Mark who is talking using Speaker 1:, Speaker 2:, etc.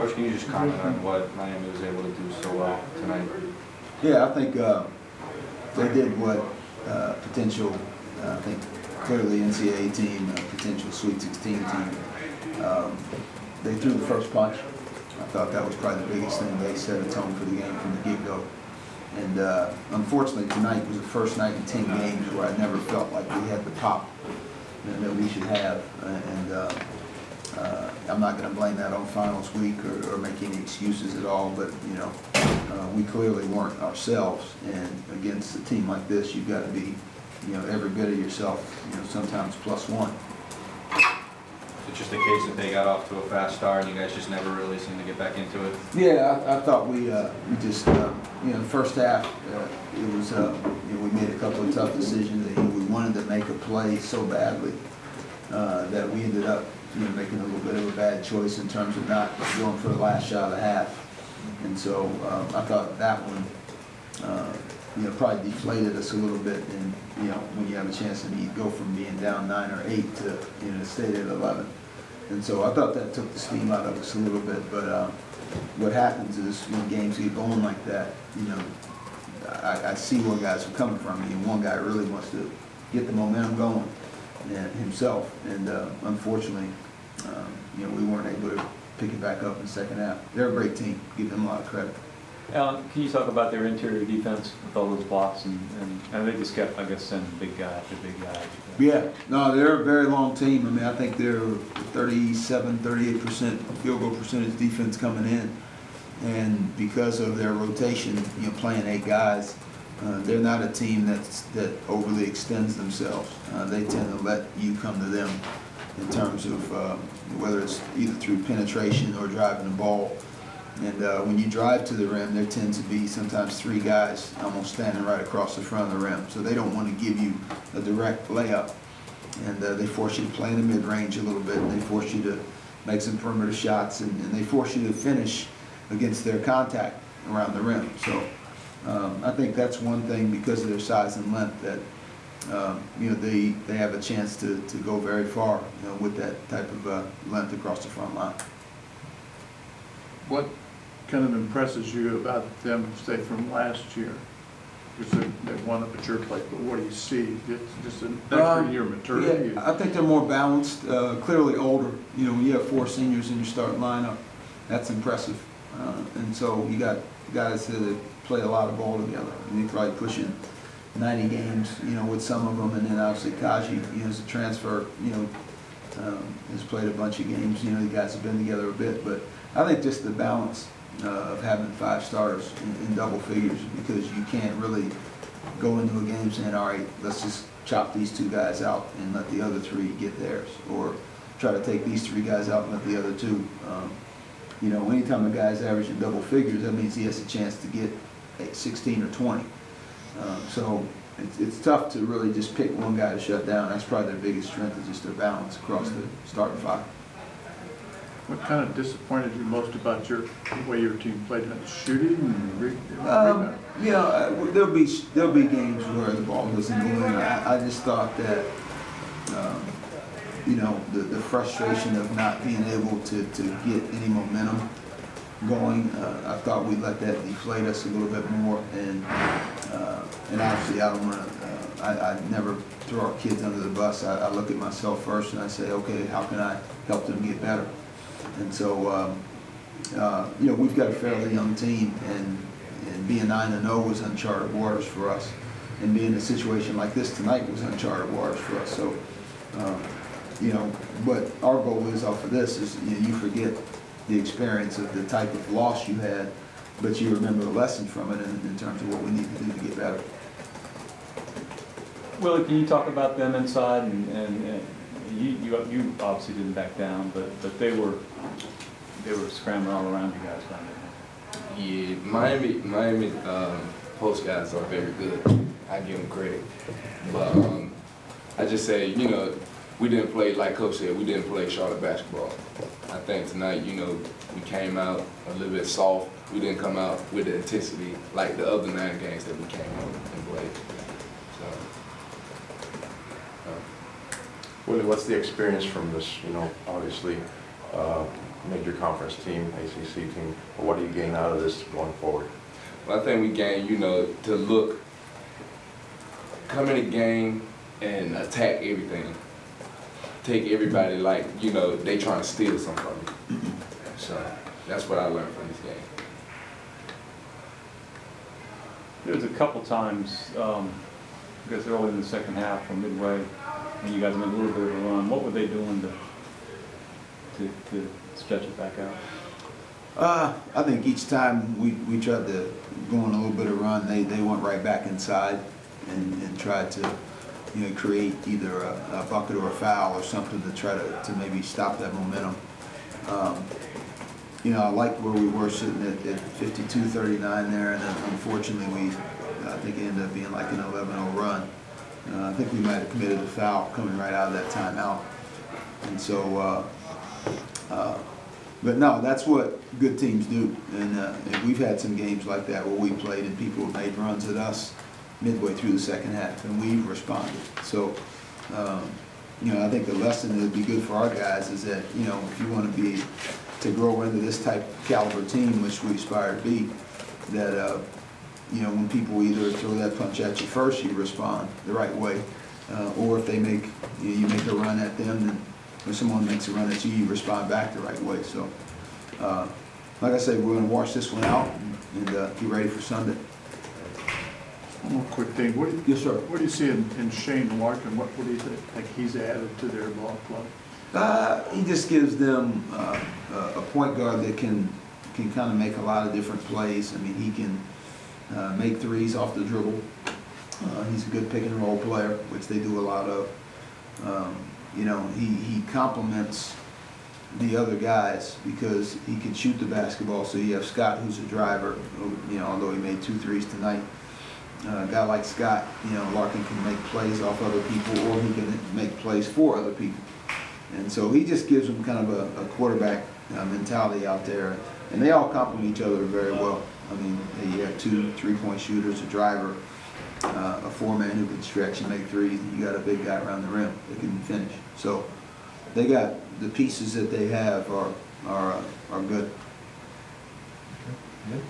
Speaker 1: Coach, can you just comment on what Miami was able to do so well tonight?
Speaker 2: Yeah, I think they did what potential, I think clearly NCAA team, potential Sweet 16 team. They threw the first punch. I thought that was probably the biggest thing. They set a tone for the game from the get-go. And unfortunately, tonight was the first night in 10 games where I never felt like we had the pop that we should have. I'm not going to blame that on finals week or make any excuses at all, but you know, we clearly weren't ourselves. And against a team like this, you've got to be, you know, every bit of yourself. You know, sometimes +1.
Speaker 1: It's just a case that they got off to a fast start, and you guys just never really seemed to get back into it.
Speaker 2: Yeah, I thought we just you know, the first half it was you know, we made a couple of tough decisions. And we wanted to make a play so badly that we ended up, you know, making a little bit of a bad choice in terms of not going for the last shot of the half. And so I thought that one, you know, probably deflated us a little bit. And you know, when you have a chance to go from being down 9 or 8 to, you know, stay at 11. And so I thought that took the steam out of us a little bit. But what happens is when games get going like that, you know, I see where guys are coming from. I mean, one guy really wants to get the momentum going himself, and unfortunately, you know, we weren't able to pick it back up in the second half. They're a great team. Give them a lot of credit.
Speaker 3: Alan, can you talk about their interior defense with all those blocks and they just kept, I guess, sending big guy after big guy?
Speaker 2: Yeah, no, they're a very long team. I mean, I think they're 37, 38% field goal percentage defense coming in, and because of their rotation, you know, playing 8 guys, they're not a team that overly extends themselves. They tend to let you come to them in terms of whether it's either through penetration or driving the ball. And when you drive to the rim, there tends to be sometimes 3 guys almost standing right across the front of the rim. So they don't want to give you a direct layup. And they force you to play in the mid-range a little bit. And they force you to make some perimeter shots. And they force you to finish against their contact around the rim. So I think that's one thing, because of their size and length, that you know, they have a chance to go very far, you know, with that type of length across the front line.
Speaker 4: What kind of impresses you about them, say, from last year? Because they won at your place, but what do you see? Just an extra year of maturity?
Speaker 2: Yeah, I think they're more balanced, clearly older. You know, when you have 4 seniors in your starting lineup, that's impressive. And so you got guys that play a lot of ball together. And they're probably pushing 90 games, you know, with some of them. And then obviously Kaji, you know, as a transfer, you know, has played a bunch of games. You know, the guys have been together a bit, but I think just the balance of having 5 starters in double figures, because you can't really go into a game saying, all right, let's just chop these 2 guys out and let the other 3 get theirs, or try to take these 3 guys out and let the other 2. You know, anytime a guy's averaging double figures, that means he has a chance to get 16 or 20. So it's tough to really just pick one guy to shut down. That's probably their biggest strength, is just their balance across the starting 5.
Speaker 4: What kind of disappointed you most about the way your team played? Shooting?
Speaker 2: You know, there'll be games where the ball doesn't go in. I just thought that you know, the frustration of not being able to get any momentum going. I thought we let that deflate us a little bit more, and obviously I don't want to. I never throw our kids under the bus. I look at myself first and I say, okay, how can I help them get better? And so, you know, we've got a fairly young team, and being 9-0 was uncharted waters for us, and being in a situation like this tonight was uncharted waters for us. So, you know, what our goal is off of this is, you know, you forget the experience of the type of loss you had, but you remember the lesson from it in terms of what we need to do to get better.
Speaker 3: Willie, can you talk about them inside? And you obviously didn't back down, but they were scrambling all around you guys down there.
Speaker 5: Yeah, Miami post guys are very good. I give them credit, but I just say, you know, we didn't play, like Coach said, we didn't play Charlotte basketball. I think tonight, you know, we came out a little bit soft. We didn't come out with the intensity like the other 9 games that we came out and played.
Speaker 6: Willie, what's the experience from this? You know, obviously, major conference team, ACC team, or what do you gain out of this going forward?
Speaker 5: Well, I think we gain, you know, to look, come in a game and attack everything. Take everybody like, you know, they trying to steal something from you. So that's what I learned from this game.
Speaker 3: There was a couple times, I guess early in the second half or midway, when you guys made a little bit of a run. What were they doing to stretch it back out?
Speaker 2: I think each time we tried to go on a little bit of run, they went right back inside and tried to, you know, create either a bucket or a foul or something to try to maybe stop that momentum. You know, I liked where we were sitting at 52-39 there, and then unfortunately I think it ended up being like an 11-0 run. I think we might have committed a foul coming right out of that timeout. And so, but no, that's what good teams do. And we've had some games like that where we played and people made runs at us midway through the second half, and we responded. So, you know, I think the lesson that would be good for our guys is that, you know, if you want to grow into this type of caliber team, which we aspire to be, that, you know, when people either throw that punch at you first, you respond the right way, or if they make, you make a run at them, then when someone makes a run at you, you respond back the right way. So, like I said, we're going to wash this one out and get ready for Sunday.
Speaker 4: One more quick thing.
Speaker 2: Yes, sir.
Speaker 4: What do you see in Shane Larkin? What do you think he's added to their ball club?
Speaker 2: He just gives them a point guard that can kind of make a lot of different plays. I mean, he can make threes off the dribble. He's a good pick and roll player, which they do a lot of. You know, he complements the other guys because he can shoot the basketball. So you have Scott, who's a driver, you know, although he made 2 threes tonight. A guy like Scott, you know, Larkin can make plays off other people, or he can make plays for other people. And so he just gives them kind of a quarterback mentality out there. And they all complement each other very well. I mean, you have 2 3-point shooters, a driver, a 4-man who can stretch and make threes, and you got a big guy around the rim that can finish. So they got the pieces that they have are good.
Speaker 6: Good.